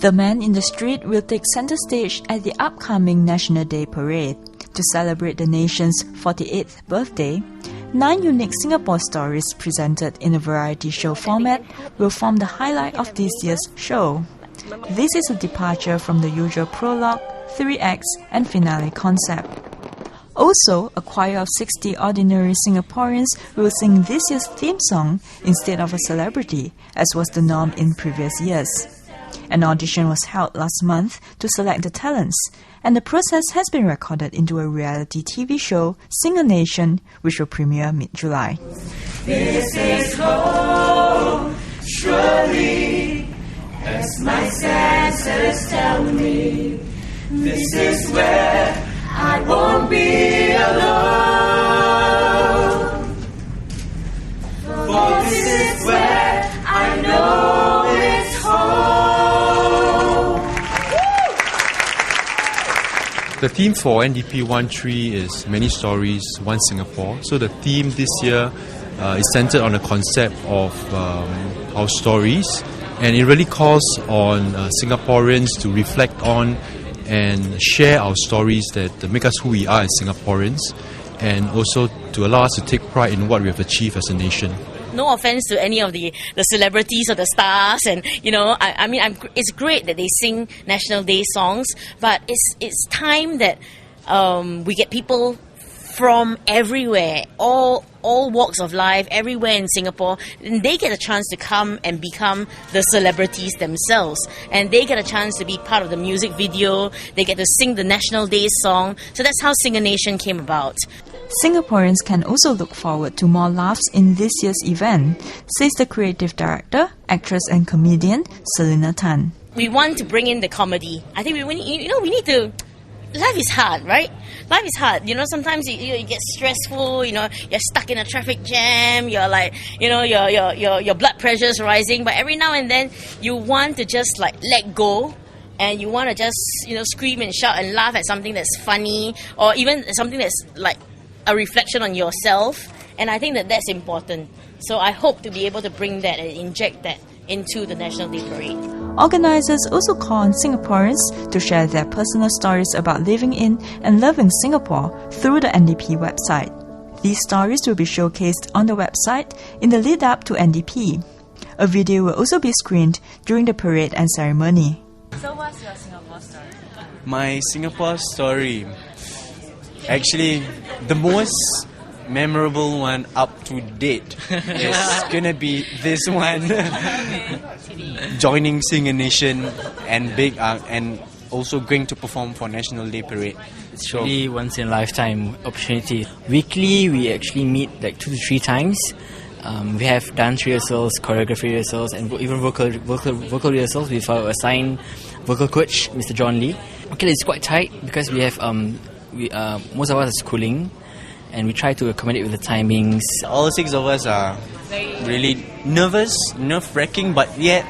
The man in the street will take center stage at the upcoming National Day Parade. To celebrate the nation's 48th birthday, 9 unique Singapore stories presented in a variety show format will form the highlight of this year's show. This is a departure from the usual prologue, 3 acts and finale concept. Also, a choir of 60 ordinary Singaporeans will sing this year's theme song instead of a celebrity, as was the norm in previous years. An audition was held last month to select the talents, and the process has been recorded into a reality TV show, Sing a Nation, which will premiere mid-July. This is home, surely, as my senses tell me. This is where I won't be alone. For this is where I know it's home. The theme for NDP 13 is Many Stories, One Singapore. So the theme this year is centered on the concept of our stories, and it really calls on Singaporeans to reflect on and share our stories that make us who we are as Singaporeans, and also to allow us to take pride in what we have achieved as a nation. No offense to any of the celebrities or the stars, and I mean, it's great that they sing National Day songs, but it's time that we get people from everywhere, all walks of life, everywhere in Singapore, and they get a chance to come and become the celebrities themselves, and they get a chance to be part of the music video. They get to sing the National Day song. So that's how Sing a Nation came about. Singaporeans can also look forward to more laughs in this year's event, says the creative director, actress and comedian Selena Tan. We want to bring in the comedy. I think we need to. Life is hard, right? Life is hard. Sometimes you get stressful. You're stuck in a traffic jam. You're like, your blood pressure's rising. But every now and then, you want to just let go. And you want to just, scream and shout and laugh at something that's funny, or even something that's like a reflection on yourself. And I think that's important. So I hope to be able to bring that and inject that into the National Day Parade. Organisers also call on Singaporeans to share their personal stories about living in and loving Singapore through the NDP website. These stories will be showcased on the website in the lead up to NDP. A video will also be screened during the parade and ceremony. So what's your Singapore story? My Singapore story, actually, the most memorable one up to date is gonna be this one. Joining Sing a Nation and and also going to perform for National Day Parade. It's really once in a lifetime opportunity. Weekly we actually meet 2 to 3 times. We have dance rehearsals, choreography rehearsals, and even vocal rehearsals with our assigned vocal coach, Mr. John Lee. Okay, it's quite tight because we have most of us are schooling, and we try to accommodate with the timings. All 6 of us are really nervous, nerve-wracking, but yet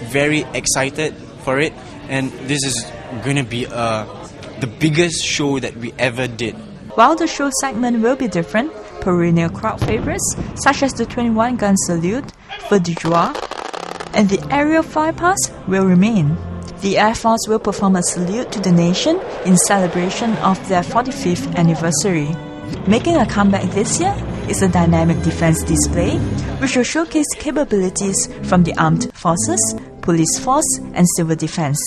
very excited for it. And this is going to be the biggest show that we ever did. While the show segment will be different, perennial crowd favourites such as the 21-gun salute, feu de joie, and the aerial flypast will remain. The Air Force will perform a salute to the nation in celebration of their 45th anniversary. Making a comeback this year is a dynamic defense display, which will showcase capabilities from the armed forces, police force, and civil defense.